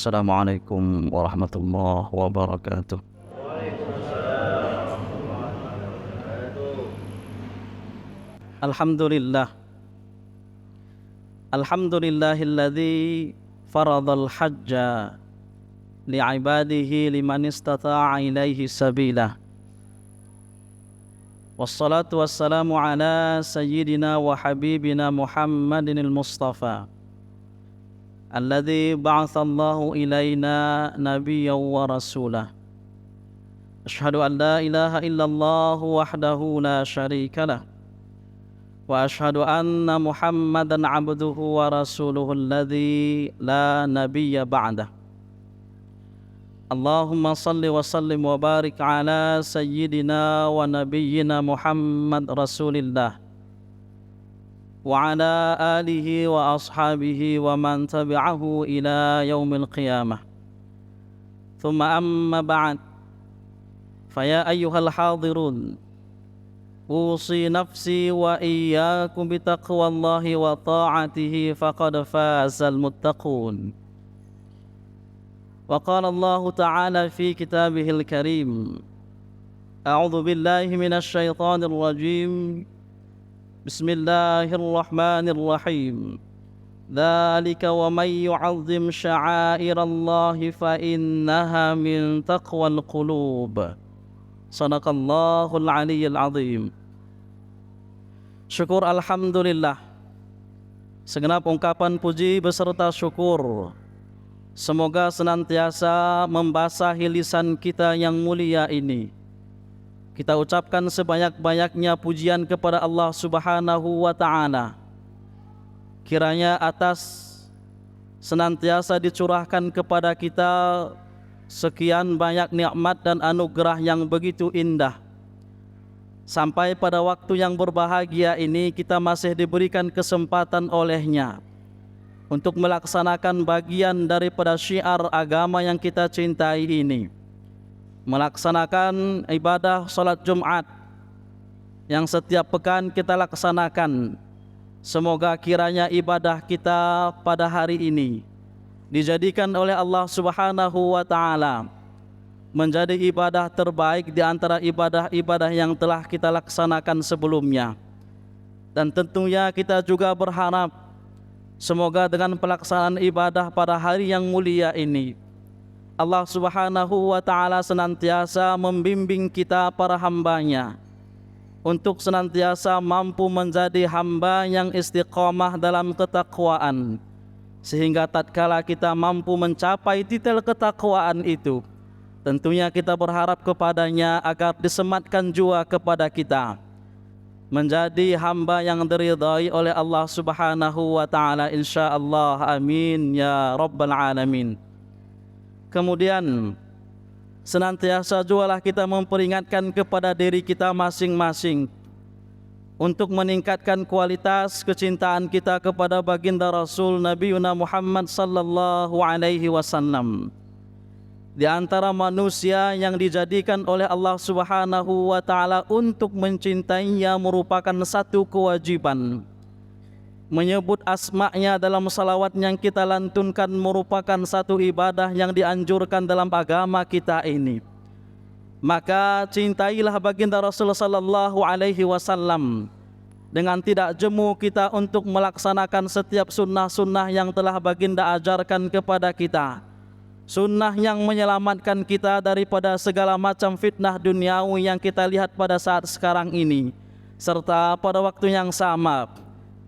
Assalamualaikum warahmatullahi wabarakatuh. Alhamdulillah. Alhamdulillahilladzi faradal hajja li'ibadihi liman istata'a ilaihi sabila. Wassalatu wassalamu ala sayyidina wa habibina Muhammadinil Mustafa alladzi ba'athallahu ilaina nabiyyan wa rasulah. Asyhadu an la ilaha illallah wahdahu la syarikalah wa asyhadu anna Muhammadan abduhu wa rasuluhu alladzi la nabiyya ba'dah. Allahumma salli wa sallim wa barik ala sayyidina wa nabiyyina Muhammad Rasulillah wa ala alihi wa ashabihi wa man tabi'ahu ila yaumil qiyamah. Thumma amma ba'd. Faya ayyuhal hadirun, usi nafsi wa iyyakum bitaqwallahi wa ta'atihi faqad fazal muttaqun. Wa qala Allah ta'ala fi kitabihil karim, a'udzu billahi minasy syaithanir rajim. Bismillahirrahmanirrahim. Dzalika wa may yu'azzim sya'airallahi fa innaha min taqwal qulub. Shadaqallahul aliyyil azim. Syukur alhamdulillah. Segenap ungkapan puji beserta syukur semoga senantiasa membasahi lisan kita yang mulia ini. Kita ucapkan sebanyak-banyaknya pujian kepada Allah Subhanahu wa ta'ala. Kiranya atas senantiasa dicurahkan kepada kita sekian banyak nikmat dan anugerah yang begitu indah. Sampai pada waktu yang berbahagia ini kita masih diberikan kesempatan olehnya untuk melaksanakan bagian daripada syiar agama yang kita cintai ini, melaksanakan ibadah salat Jumat yang setiap pekan kita laksanakan. Semoga kiranya ibadah kita pada hari ini dijadikan oleh Allah Subhanahu wa ta'ala menjadi ibadah terbaik di antara ibadah-ibadah yang telah kita laksanakan sebelumnya. Dan tentunya kita juga berharap semoga dengan pelaksanaan ibadah pada hari yang mulia ini Allah Subhanahu wa ta'ala senantiasa membimbing kita para hambanya untuk senantiasa mampu menjadi hamba yang istiqamah dalam ketakwaan, sehingga tatkala kita mampu mencapai titik ketakwaan itu, tentunya kita berharap kepadanya agar disematkan jua kepada kita menjadi hamba yang diridhai oleh Allah Subhanahu wa ta'ala, insyaallah. Amin ya rabbal alamin. Kemudian senantiasa jualah kita memperingatkan kepada diri kita masing-masing untuk meningkatkan kualitas kecintaan kita kepada baginda Rasul Nabi Muhammad sallallahu alaihi wasallam. Di antara manusia yang dijadikan oleh Allah Subhanahu wa ta'ala untuk mencintainya merupakan satu kewajiban. Menyebut asma'nya dalam salawat yang kita lantunkan merupakan satu ibadah yang dianjurkan dalam agama kita ini. Maka cintailah baginda Rasulullah sallallahu alaihi wasallam dengan tidak jemu kita untuk melaksanakan setiap sunnah-sunnah yang telah baginda ajarkan kepada kita. Sunnah yang menyelamatkan kita daripada segala macam fitnah duniawi yang kita lihat pada saat sekarang ini. Serta pada waktu yang sama,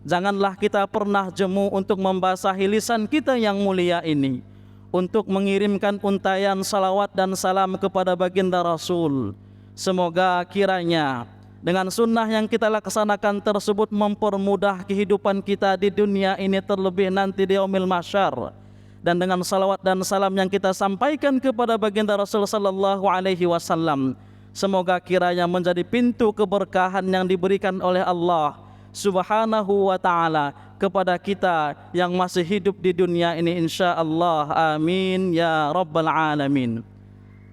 janganlah kita pernah jemu untuk membasahi lisan kita yang mulia ini untuk mengirimkan untayan salawat dan salam kepada baginda Rasul. Semoga kiranya dengan sunnah yang kita laksanakan tersebut mempermudah kehidupan kita di dunia ini, terlebih nanti di yaumil mahsyar. Dan dengan salawat dan salam yang kita sampaikan kepada baginda Rasul sallallahu alaihi wasallam, semoga kiranya menjadi pintu keberkahan yang diberikan oleh Allah Subhanahu wa ta'ala kepada kita yang masih hidup di dunia ini, insyaallah. Amin ya rabbal alamin.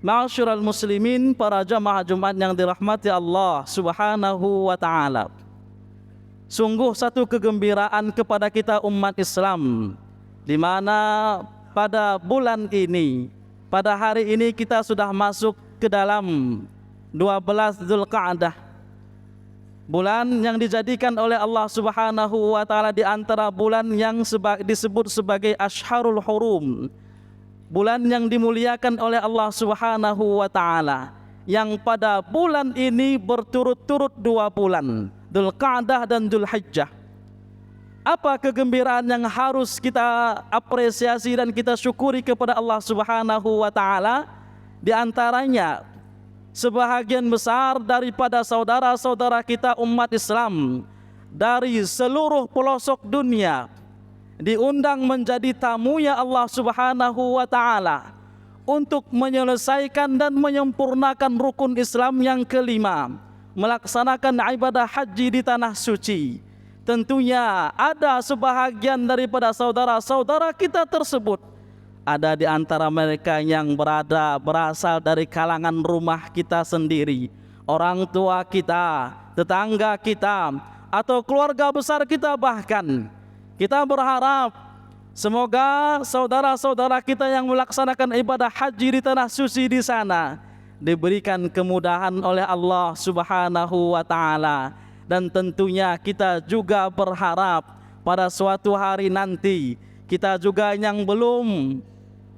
Ma'asyiral muslimin, para jamaah Jumat yang dirahmati Allah Subhanahu wa ta'ala, sungguh satu kegembiraan kepada kita umat Islam, di mana pada bulan ini, pada hari ini kita sudah masuk ke dalam 12 Dzulqa'dah, bulan yang dijadikan oleh Allah Subhanahu wa taala di antara bulan yang disebut sebagai Ashharul Hurum, bulan yang dimuliakan oleh Allah Subhanahu wa taala, yang pada bulan ini berturut-turut 2 bulan, Dzulqa'dah dan Dzulhijjah. Apa kegembiraan yang harus kita apresiasi dan kita syukuri kepada Allah Subhanahu wa taala? Di antaranya, sebahagian besar daripada saudara-saudara kita umat Islam dari seluruh pelosok dunia diundang menjadi tamunya Allah Subhanahu wa taala untuk menyelesaikan dan menyempurnakan rukun Islam yang kelima, melaksanakan ibadah haji di tanah suci. Tentunya ada sebahagian daripada saudara-saudara kita tersebut, ada di antara mereka yang berasal dari kalangan rumah kita sendiri, orang tua kita, tetangga kita, atau keluarga besar kita. Bahkan kita berharap semoga saudara-saudara kita yang melaksanakan ibadah haji di tanah suci di sana diberikan kemudahan oleh Allah Subhanahu wa taala. Dan tentunya kita juga berharap pada suatu hari nanti kita juga yang belum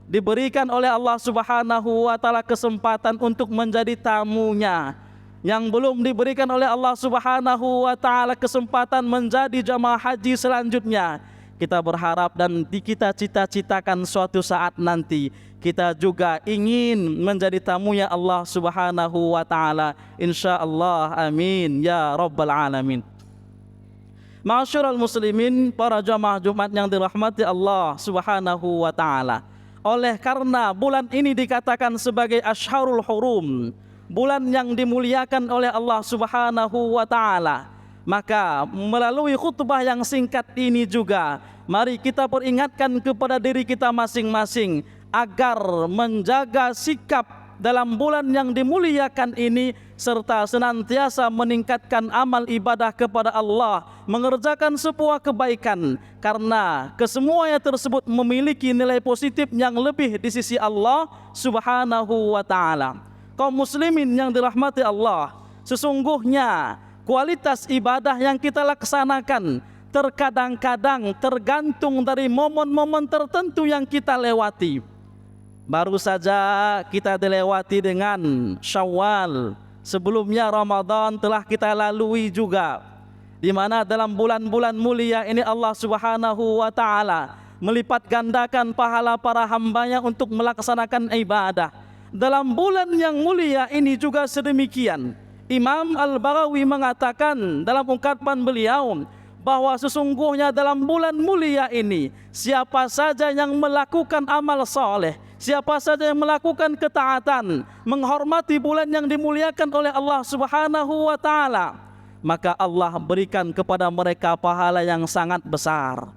diberikan oleh Allah Subhanahu wa taala kesempatan untuk menjadi tamunya, yang belum diberikan oleh Allah Subhanahu wa taala kesempatan menjadi jamaah haji selanjutnya, kita berharap dan kita cita-citakan suatu saat nanti kita juga ingin menjadi tamunya Allah Subhanahu wa taala, insyaallah, amin ya rabbal alamin. Ma'asyiral muslimin, para jamaah Jumat yang dirahmati Allah Subhanahu wa taala, oleh karena bulan ini dikatakan sebagai Ashharul Hurum, bulan yang dimuliakan oleh Allah Subhanahu wa taala, maka melalui khutbah yang singkat ini juga mari kita peringatkan kepada diri kita masing-masing agar menjaga sikap dalam bulan yang dimuliakan ini, serta senantiasa meningkatkan amal ibadah kepada Allah, mengerjakan sebuah kebaikan, karena kesemuanya tersebut memiliki nilai positif yang lebih di sisi Allah Subhanahu wa taala. Kaum muslimin yang dirahmati Allah, sesungguhnya kualitas ibadah yang kita laksanakan terkadang-kadang tergantung dari momen-momen tertentu yang kita lewati. Baru saja kita dilewati dengan Syawal, sebelumnya Ramadan telah kita lalui juga, di mana dalam bulan-bulan mulia ini Allah Subhanahu wa taala melipat gandakan pahala para hambanya untuk melaksanakan ibadah. Dalam bulan yang mulia ini juga sedemikian. Imam Al-Baghawi mengatakan dalam ungkapan beliau bahwa sesungguhnya dalam bulan mulia ini, siapa saja yang melakukan amal soleh, siapa saja yang melakukan ketaatan, menghormati bulan yang dimuliakan oleh Allah Subhanahu wa taala, maka Allah berikan kepada mereka pahala yang sangat besar.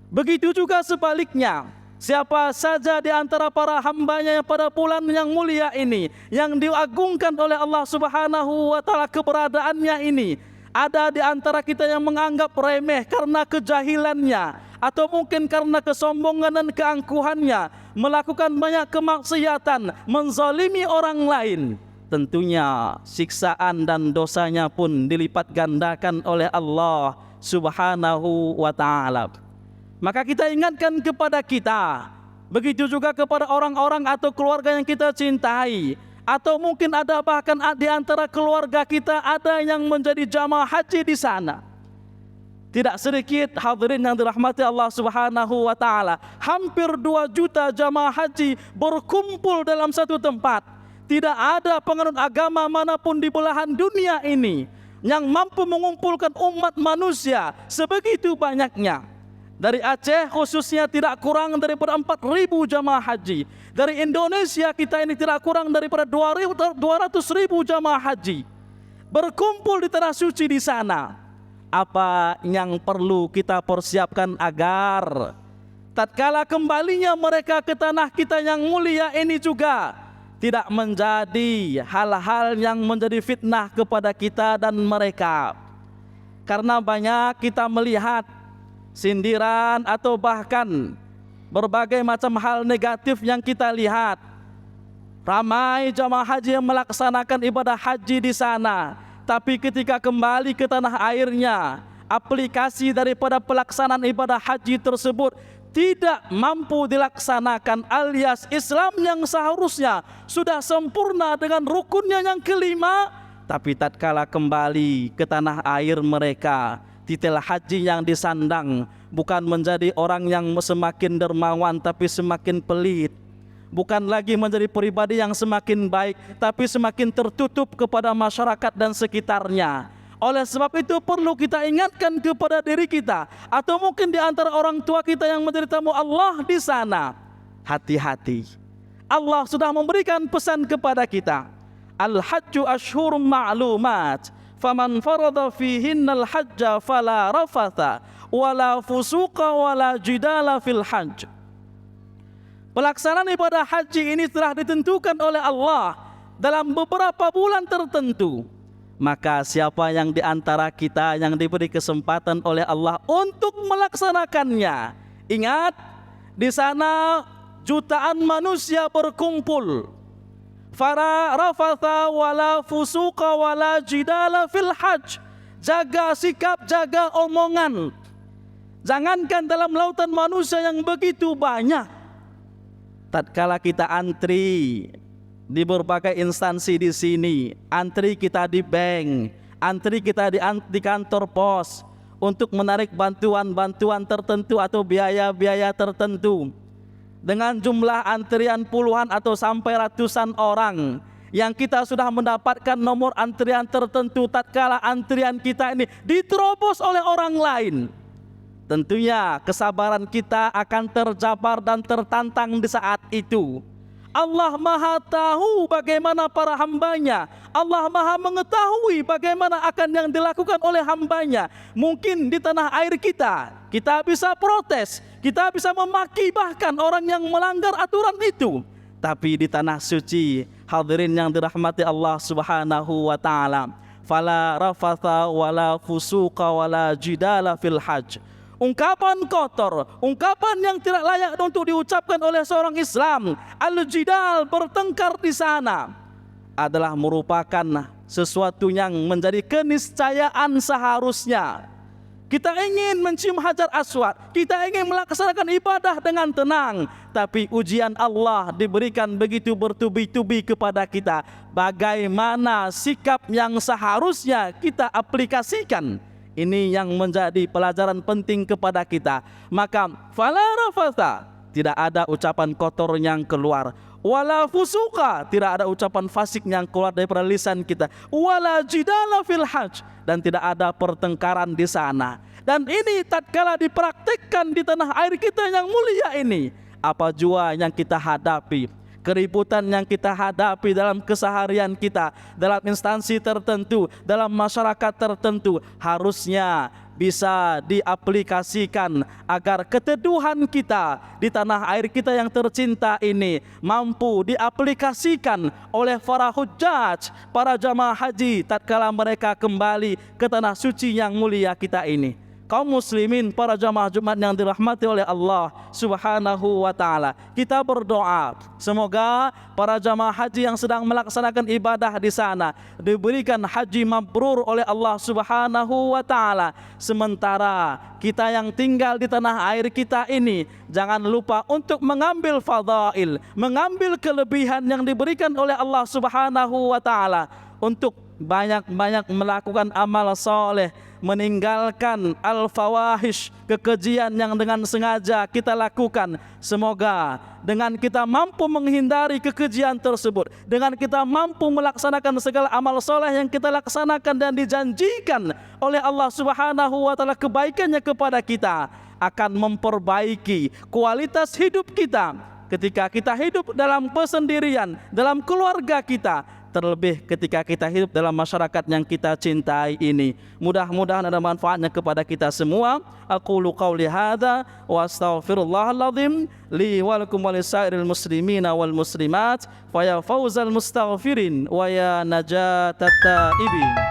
Begitu juga sebaliknya, siapa saja di antara para hambanya yang pada bulan yang mulia ini, yang diagungkan oleh Allah Subhanahu wa taala keberadaannya ini, ada di antara kita yang menganggap remeh karena kejahilannya, atau mungkin karena kesombongan dan keangkuhannya, melakukan banyak kemaksiatan, menzalimi orang lain, tentunya siksaan dan dosanya pun dilipat gandakan oleh Allah Subhanahu wa taala. Maka kita ingatkan kepada kita, begitu juga kepada orang-orang atau keluarga yang kita cintai, atau mungkin ada bahkan di antara keluarga kita ada yang menjadi jamaah haji di sana. Tidak sedikit hadirin yang dirahmati Allah Subhanahu wa taala, hampir 2 juta jamaah haji berkumpul dalam satu tempat. Tidak ada penganut agama manapun di belahan dunia ini yang mampu mengumpulkan umat manusia sebegitu banyaknya. Dari Aceh khususnya tidak kurang daripada 4.000 jamaah haji. Dari Indonesia kita ini tidak kurang daripada 200.000 jamaah haji berkumpul di tanah suci di sana. Apa yang perlu kita persiapkan agar tatkala kembalinya mereka ke tanah kita yang mulia ini juga tidak menjadi hal-hal yang menjadi fitnah kepada kita dan mereka. Karena banyak kita melihat sindiran atau bahkan berbagai macam hal negatif yang kita lihat. Ramai jamaah haji yang melaksanakan ibadah haji di sana, tapi ketika kembali ke tanah airnya, aplikasi daripada pelaksanaan ibadah haji tersebut tidak mampu dilaksanakan, alias Islam yang seharusnya sudah sempurna dengan rukunnya yang kelima, tapi tatkala kembali ke tanah air mereka, titel haji yang disandang bukan menjadi orang yang semakin dermawan tapi semakin pelit, bukan lagi menjadi pribadi yang semakin baik tapi semakin tertutup kepada masyarakat dan sekitarnya. Oleh sebab itu perlu kita ingatkan kepada diri kita, atau mungkin di antara orang tua kita yang menjadi tamu Allah di sana, hati-hati. Allah sudah memberikan pesan kepada kita, Al-hajju ashhurum ma'lumat, faman farada fihinnal hajja fala rafatha wala fusuqa wala jidala fil hajj. Pelaksanaan ibadah haji ini telah ditentukan oleh Allah dalam beberapa bulan tertentu. Maka siapa yang di antara kita yang diberi kesempatan oleh Allah untuk melaksanakannya, ingat, di sana jutaan manusia berkumpul. Fala rafatha wala fusuqa wala jidala fil hajj. Jaga sikap, jaga omongan. Jangankan dalam lautan manusia yang begitu banyak, tatkala kita antri di berbagai instansi di sini, antri kita di bank, antri kita di kantor pos untuk menarik bantuan-bantuan tertentu atau biaya-biaya tertentu, dengan jumlah antrian puluhan atau sampai ratusan orang, yang kita sudah mendapatkan nomor antrian tertentu, tatkala antrian kita ini diterobos oleh orang lain, tentunya kesabaran kita akan terjabar dan tertantang di saat itu. Allah Maha tahu bagaimana para hambanya. Allah Maha mengetahui bagaimana akan yang dilakukan oleh hambanya. Mungkin di tanah air kita bisa protes, kita bisa memaki bahkan orang yang melanggar aturan itu. Tapi di tanah suci, hadirin yang dirahmati Allah Subhanahu wa taala, fala rafatha wala fusuqa wala jidala fil hajj. Ungkapan kotor, ungkapan yang tidak layak untuk diucapkan oleh seorang Islam, al-jidal, bertengkar di sana, adalah merupakan sesuatu yang menjadi keniscayaan seharusnya. Kita ingin mencium hajar aswad, kita ingin melaksanakan ibadah dengan tenang, tapi ujian Allah diberikan begitu bertubi-tubi kepada kita. Bagaimana sikap yang seharusnya kita aplikasikan? Ini yang menjadi pelajaran penting kepada kita. Maka fala rafatha, tidak ada ucapan kotor yang keluar, wala fusuqa, tidak ada ucapan fasik yang keluar daripada lisan kita, wala jidala fil hajj, dan tidak ada pertengkaran di sana. Dan ini tatkala dipraktikkan di tanah air kita yang mulia ini, apa jua yang kita hadapi, keributan yang kita hadapi dalam keseharian kita, dalam instansi tertentu, dalam masyarakat tertentu, harusnya bisa diaplikasikan agar keteduhan kita di tanah air kita yang tercinta ini mampu diaplikasikan oleh para hujjaj, para jamaah haji tatkala mereka kembali ke tanah suci yang mulia kita ini. Kaum muslimin, para jamaah Jumat yang dirahmati oleh Allah Subhanahu wa taala, kita berdoa semoga para jamaah haji yang sedang melaksanakan ibadah di sana diberikan haji mabrur oleh Allah Subhanahu wa taala. Sementara kita yang tinggal di tanah air kita ini, jangan lupa untuk mengambil fadail, mengambil kelebihan yang diberikan oleh Allah Subhanahu wa taala, untuk banyak-banyak melakukan amal soleh, meninggalkan al-fawahish, kekejian yang dengan sengaja kita lakukan. Semoga dengan kita mampu menghindari kekejian tersebut, dengan kita mampu melaksanakan segala amal soleh yang kita laksanakan dan dijanjikan oleh Allah Subhanahu wa taala kebaikannya kepada kita, akan memperbaiki kualitas hidup kita ketika kita hidup dalam persendirian, dalam keluarga kita, terlebih ketika kita hidup dalam masyarakat yang kita cintai ini. Mudah-mudahan ada manfaatnya kepada kita semua. Aqulu qawli hadza wa astaghfirullahal azim li wa lakum wa lisairil muslimina wal muslimat fa ya fawzal mustaghfirin wa ya najatat taibin.